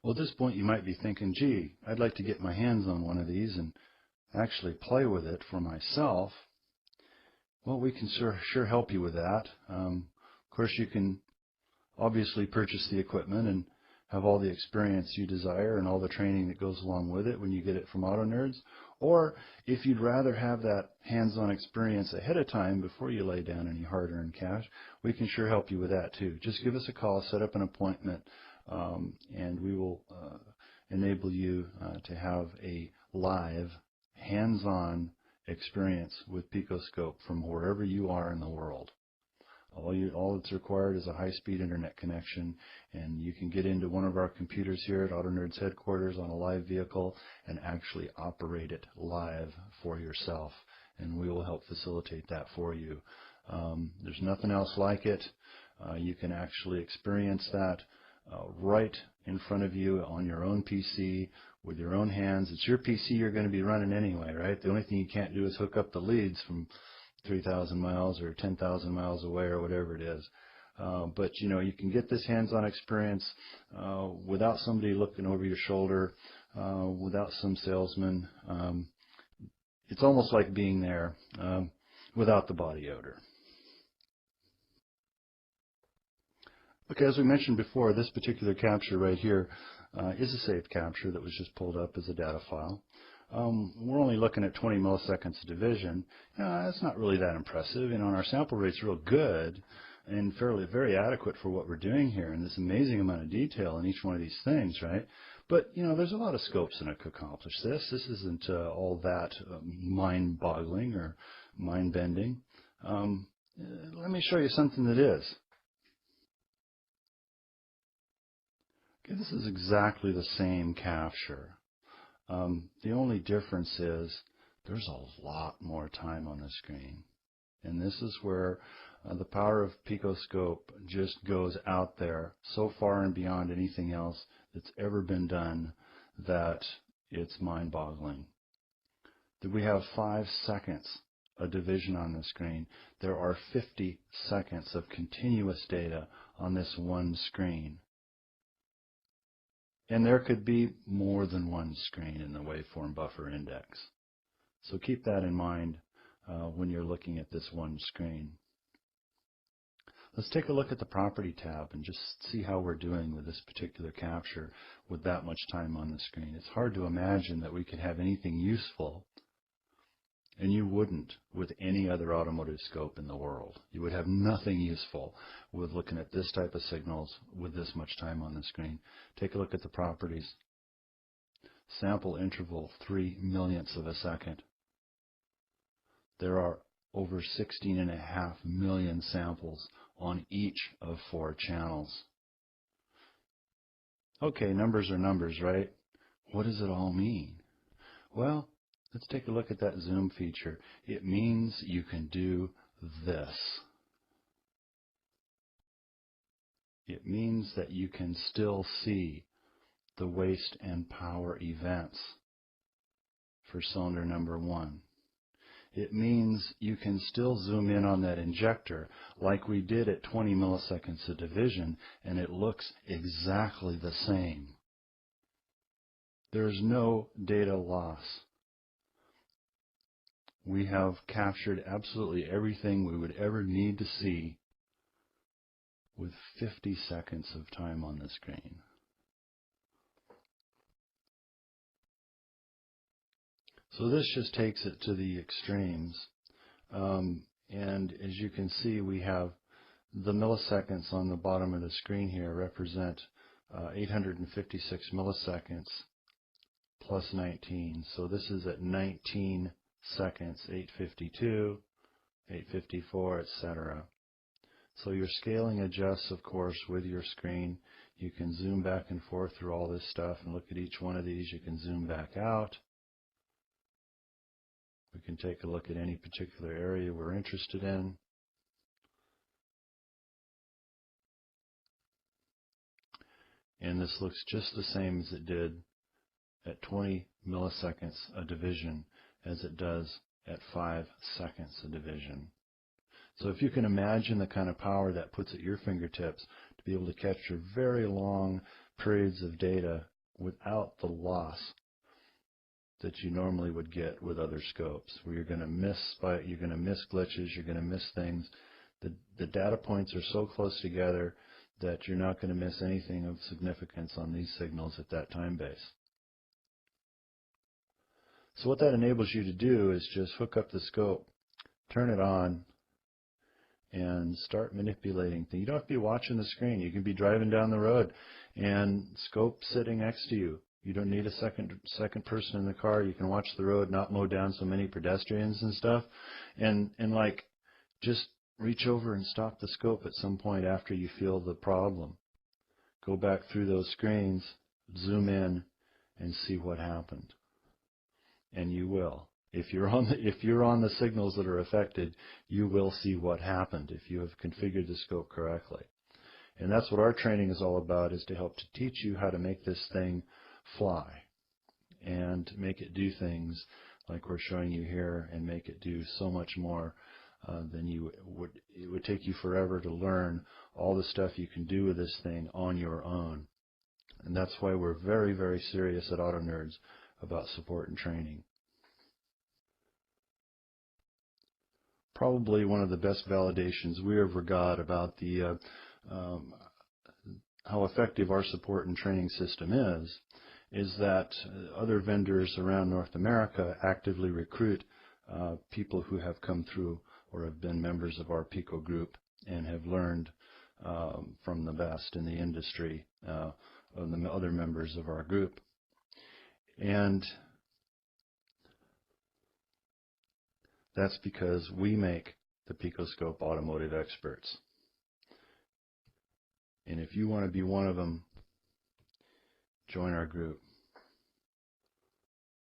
Well, at this point you might be thinking, gee, I'd like to get my hands on one of these and actually play with it for myself. Well, we can sure help you with that. Of course, you can obviously purchase the equipment and have all the experience you desire and all the training that goes along with it when you get it from Autonerdz. Or if you'd rather have that hands-on experience ahead of time before you lay down any hard-earned cash, we can sure help you with that too. Just give us a call, set up an appointment, and we will enable you to have a live, hands-on experience with PicoScope from wherever you are in the world. All that's required is a high-speed internet connection, and you can get into one of our computers here at Autonerdz headquarters on a live vehicle and actually operate it live for yourself, and we will help facilitate that for you. There's nothing else like it. You can actually experience that right in front of you on your own PC with your own hands. It's your PC you're going to be running anyway, right? The only thing you can't do is hook up the leads from 3,000 miles or 10,000 miles away or whatever it is. But you know, you can get this hands-on experience without somebody looking over your shoulder, without some salesman. It's almost like being there without the body odor. Okay, as we mentioned before, this particular capture right here is a saved capture that was just pulled up as a data file. We're only looking at 20 milliseconds of division. That's not really that impressive. And our sample rate's real good and very adequate for what we're doing here, and this amazing amount of detail in each one of these things, right? But you know, there's a lot of scopes that could accomplish this. This isn't all that mind-boggling or mind-bending. Let me show you something that is. Okay, this is exactly the same capture. The only difference is there's a lot more time on the screen. And this is where the power of PicoScope just goes out there so far and beyond anything else that's ever been done that it's mind-boggling. That we have 5 seconds of division on the screen. There are 50 seconds of continuous data on this one screen. And there could be more than one screen in the waveform buffer index. So keep that in mind when you're looking at this one screen. Let's take a look at the Property tab and just see how we're doing with this particular capture with that much time on the screen. It's hard to imagine that we could have anything useful, and you wouldn't with any other automotive scope in the world. You would have nothing useful with looking at this type of signals with this much time on the screen. Take a look at the properties. Sample interval 3 millionths of a second. There are over 16.5 million samples on each of 4 channels. Okay, numbers are numbers, right? What does it all mean? Well, let's take a look at that zoom feature. It means you can do this. It means that you can still see the waste and power events for cylinder number 1. It means you can still zoom in on that injector like we did at 20 milliseconds of division, and it looks exactly the same. There's no data loss. We have captured absolutely everything we would ever need to see with 50 seconds of time on the screen. So this just takes it to the extremes. And as you can see, we have the milliseconds on the bottom of the screen here represent 856 milliseconds plus 19. So this is at 19 seconds, 852, 854, etc. So your scaling adjusts, of course, with your screen. You can zoom back and forth through all this stuff and look at each one of these. You can zoom back out. We can take a look at any particular area we're interested in. And this looks just the same as it did at 20 milliseconds of division as it does at 5 seconds of division. So if you can imagine the kind of power that puts at your fingertips to be able to capture very long periods of data without the loss that you normally would get with other scopes, where you're going to miss glitches, you're going to miss things. The data points are so close together that you're not going to miss anything of significance on these signals at that time base. So what that enables you to do is just hook up the scope, turn it on, and start manipulating things. You don't have to be watching the screen. You can be driving down the road and scope sitting next to you. You don't need a second person in the car. You can watch the road, not mow down so many pedestrians and stuff, and like just reach over and stop the scope at some point after you feel the problem. Go back through those screens, zoom in, and see what happened. And you will. If you're on the signals that are affected, you will see what happened if you have configured the scope correctly. And that's what our training is all about, is to help to teach you how to make this thing fly and make it do things like we're showing you here, and make it do so much more than you would. It would take you forever to learn all the stuff you can do with this thing on your own. And that's why we're very, very serious at Autonerds about support and training. Probably one of the best validations we ever got about the how effective our support and training system is that other vendors around North America actively recruit people who have come through or have been members of our PICO group and have learned from the best in the industry of the other members of our group. And that's because we make the PicoScope automotive experts. And if you want to be one of them, join our group.